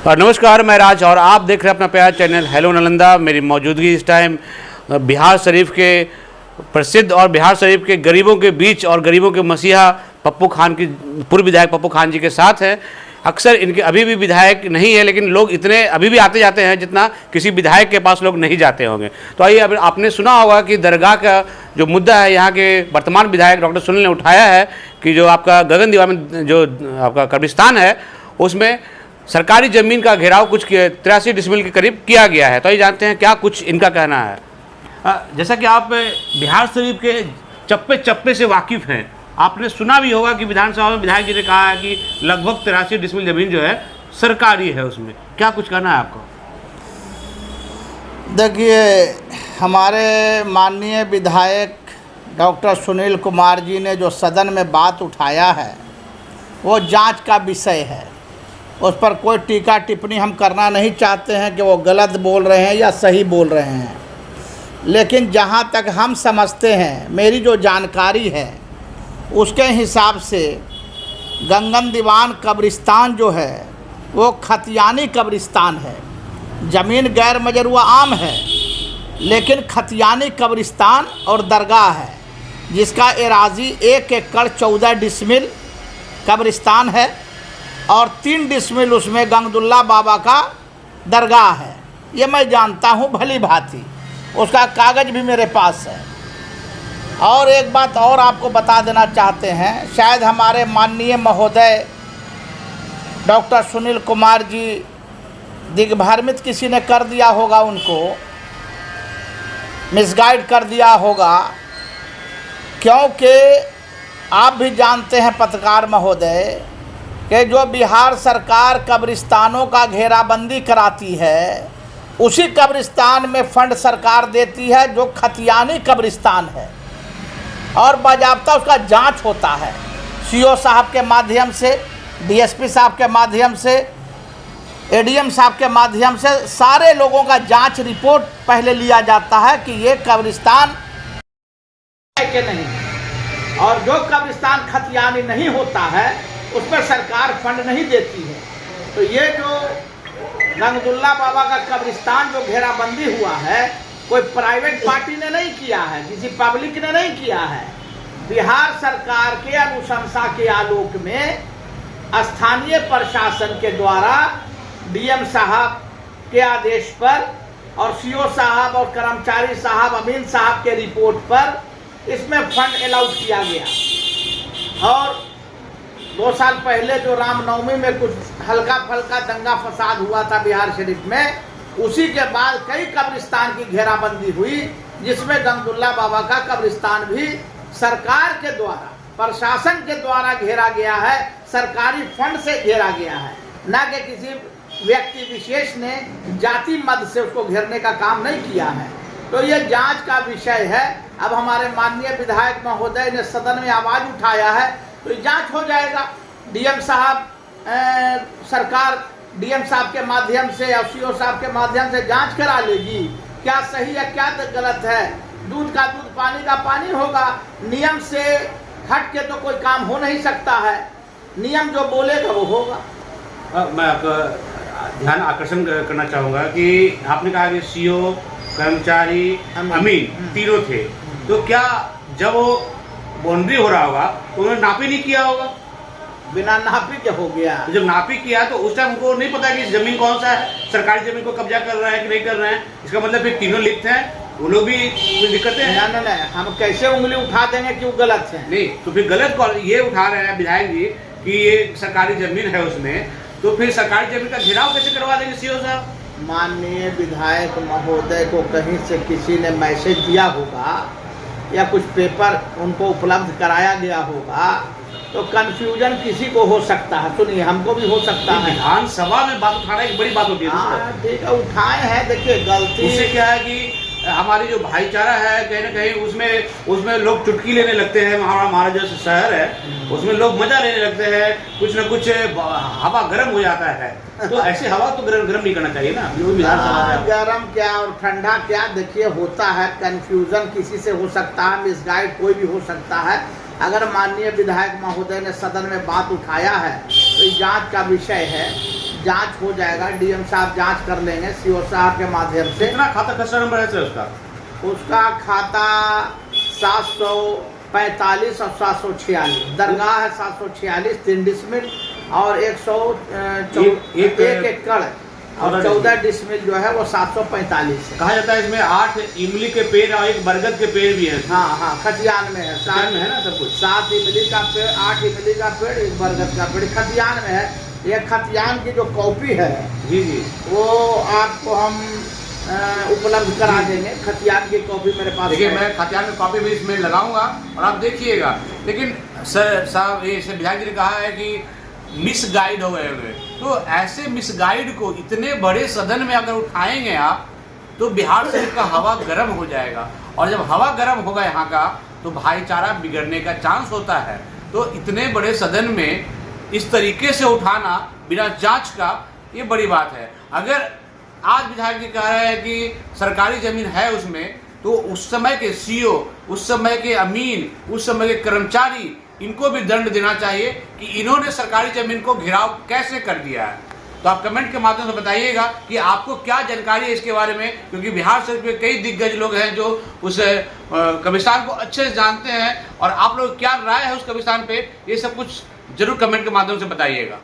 नमस्कार, मैं राज और आप देख रहे हैं अपना प्यारा चैनल हेलो नालंदा। मेरी मौजूदगी इस टाइम बिहार शरीफ के प्रसिद्ध और बिहार शरीफ के गरीबों के बीच और गरीबों के मसीहा पप्पू खान की पूर्व विधायक पप्पू खान जी के साथ है। अक्सर इनके अभी भी विधायक नहीं है, लेकिन लोग इतने अभी भी आते जाते हैं जितना किसी विधायक के पास लोग नहीं जाते होंगे। तो आइए, अब आपने सुना होगा कि दरगाह का जो मुद्दा है यहाँ के वर्तमान विधायक डॉक्टर सुनील ने उठाया है कि जो आपका गगन दीवार में जो आपका कब्रिस्तान है उसमें सरकारी ज़मीन का घेराव कुछ 83 डिसमिल के करीब किया गया है। तो ये जानते हैं क्या कुछ इनका कहना है। जैसा कि आप बिहार शरीफ के चप्पे चप्पे से वाकिफ़ हैं, आपने सुना भी होगा कि विधानसभा में विधायक जी ने कहा है कि लगभग 83 डिसमिल ज़मीन जो है सरकारी है। उसमें क्या कुछ कहना है आपको? देखिए, हमारे माननीय विधायक डॉक्टर सुनील कुमार जी ने जो सदन में बात उठाया है वो जांच का विषय है। उस पर कोई टीका टिप्पणी हम करना नहीं चाहते हैं कि वो गलत बोल रहे हैं या सही बोल रहे हैं, लेकिन जहाँ तक हम समझते हैं, मेरी जो जानकारी है उसके हिसाब से गगन दीवान कब्रिस्तान जो है वो खतियानी कब्रिस्तान है। ज़मीन गैर मजरूआ आम है, लेकिन खतियानी कब्रिस्तान और दरगाह है जिसका एराजी 1 एकड़ 14 डिसमिल कब्रिस्तान है और 3 डिसमिल उसमें गंगदुल्ला बाबा का दरगाह है। ये मैं जानता हूँ भली भांति, उसका कागज़ भी मेरे पास है। और एक बात और आपको बता देना चाहते हैं, शायद हमारे माननीय महोदय डॉक्टर सुनील कुमार जी दिग्भ्रमित किसी ने कर दिया होगा, उनको मिसगाइड कर दिया होगा, क्योंकि आप भी जानते हैं पत्रकार महोदय कि जो बिहार सरकार कब्रिस्तानों का घेराबंदी कराती है उसी कब्रिस्तान में फंड सरकार देती है जो खतियानी कब्रिस्तान है, और बाज़ाब्ता उसका जांच होता है सीओ साहब के माध्यम से, डीएसपी साहब के माध्यम से, एडीएम साहब के माध्यम से सारे लोगों का जांच रिपोर्ट पहले लिया जाता है कि ये कब्रिस्तान है कि नहीं। और जो कब्रिस्तान खतियानी नहीं होता है उस पर सरकार फंड नहीं देती है। तो ये जो गंगदुल्ला बाबा का कब्रिस्तान जो घेराबंदी हुआ है, कोई प्राइवेट पार्टी ने नहीं किया है, किसी पब्लिक ने नहीं किया है। बिहार सरकार के अनुशंसा के आलोक में स्थानीय प्रशासन के द्वारा डीएम साहब के आदेश पर और सीओ साहब और कर्मचारी साहब अमीन साहब के रिपोर्ट पर इसमें फंड अलाउड किया गया। और 2 साल पहले जो रामनवमी में कुछ हल्का फल्का दंगा फसाद हुआ था बिहार शरीफ में, उसी के बाद कई कब्रिस्तान की घेराबंदी हुई जिसमें गंगदुल्ला बाबा का कब्रिस्तान भी सरकार के द्वारा, प्रशासन के द्वारा घेरा गया है, सरकारी फंड से घेरा गया है, न कि किसी व्यक्ति विशेष ने जाति मद से उसको घेरने का काम नहीं किया है। तो ये जांच का विषय है। अब हमारे माननीय विधायक महोदय ने सदन में आवाज़ उठाया है तो जांच हो जाएगा। डीएम साहब सरकार डीएम साहब के माध्यम से और सीओ साहब के माध्यम से जांच करा लेगी क्या सही है क्या गलत है। दूध का दूध पानी का पानी होगा। नियम से हट के तो कोई काम हो नहीं सकता है, नियम जो बोलेगा वो होगा। मैं आपका ध्यान आकर्षण करना चाहूँगा कि आपने कहा कि सीओ, कर्मचारी, अमीन तीनों थे, तो क्या जब वो बाउंड्री हो रहा होगा तो उन्होंने नापी नहीं किया होगा? बिना नापी क्या हो गया? जब नापी किया तो उस टाइम उनको नहीं पता कि जमीन कौन सा है, सरकारी जमीन को कब्जा कर रहा है कि नहीं कर रहे हैं। इसका मतलब फिर तीनों लिप्त हैं, वो लोग भी कोई दिक्कत है? नहीं, हम कैसे उंगली उठा देंगे कि वो गलत है? नहीं, तो फिर गलत कॉल ये उठा रहे हैं विधायक जी कि ये सरकारी जमीन है उसमें, तो फिर सरकारी जमीन का घेराव कैसे करवा देंगे सीओ साहब? माननीय विधायक महोदय को कहीं से किसी ने मैसेज दिया होगा या कुछ पेपर उनको उपलब्ध कराया गया होगा, तो कंफ्यूजन किसी को हो सकता है। सुनिए, हमको भी हो सकता है। विधानसभा में बात उठाना एक बड़ी बात होती है। हाँ ठीक है, उठाए हैं। देखिए, गलती उससे क्या है कि हमारी जो भाईचारा है कहीं ना कहीं उसमें लोग चुटकी लेने लगते हैं। हमारा जो शहर है उसमें लोग मजा लेने लगते हैं, कुछ न कुछ हवा गर्म हो जाता है। तो ऐसी हवा तो गर्म नहीं करना चाहिए ना। गर्म क्या और ठंडा क्या, देखिए होता है, कंफ्यूजन किसी से हो सकता है, मिसगाइड कोई भी हो सकता है। अगर माननीय विधायक महोदय ने सदन में बात उठाया है तो जांच का विषय है। जांच हो जाएगा, डीएम साहब जांच कर लेंगे सीओ साहब के माध्यम से। कितना खाता खसरा नंबर है सर उसका? उसका खाता 745 और 746, दरगाह है 746, 3 डिसमिल और 1 एकड़ और 14 डिसमिल जो है वो 745 है। कहा जाता है इसमें 8 इमली के पेड़ और 1 बरगद के पेड़ भी है। हाँ, खतियान में है, खतियान में है ना सब कुछ। 7 इमली का पेड़, 8 इमली का पेड़, 1 बरगद का पेड़ खतियान में है। ये खतियान की जो कॉपी है जी जी, वो आपको हम उपलब्ध करा देंगे। खतियान की कॉपी मेरे पास देखिए है। मैं खतियान में कॉपी भी इसमें लगाऊंगा और आप देखिएगा। लेकिन सर साहब ये विधायक जी ने कहा है कि मिसगाइड हो गए हुए, तो ऐसे मिसगाइड को इतने बड़े सदन में अगर उठाएंगे आप तो बिहार शरीफ का हवा गर्म हो जाएगा, और जब हवा गर्म होगा यहाँ का तो भाईचारा बिगड़ने का चांस होता है। तो इतने बड़े सदन में इस तरीके से उठाना बिना जांच का, ये बड़ी बात है। अगर आज विधायक जी कह रहे हैं कि सरकारी जमीन है उसमें, तो उस समय के सीईओ, उस समय के अमीन, उस समय के कर्मचारी, इनको भी दंड देना चाहिए कि इन्होंने सरकारी जमीन को घेराव कैसे कर दिया है। तो आप कमेंट के माध्यम से बताइएगा कि आपको क्या जानकारी है इसके बारे में, क्योंकि बिहार शरीफ में कई दिग्गज लोग हैं जो उस कब्रिस्तान को अच्छे से जानते हैं, और आप लोग क्या राय है उस कब्रिस्तान पे, ये सब कुछ जरूर कमेंट के माध्यम से बताइएगा।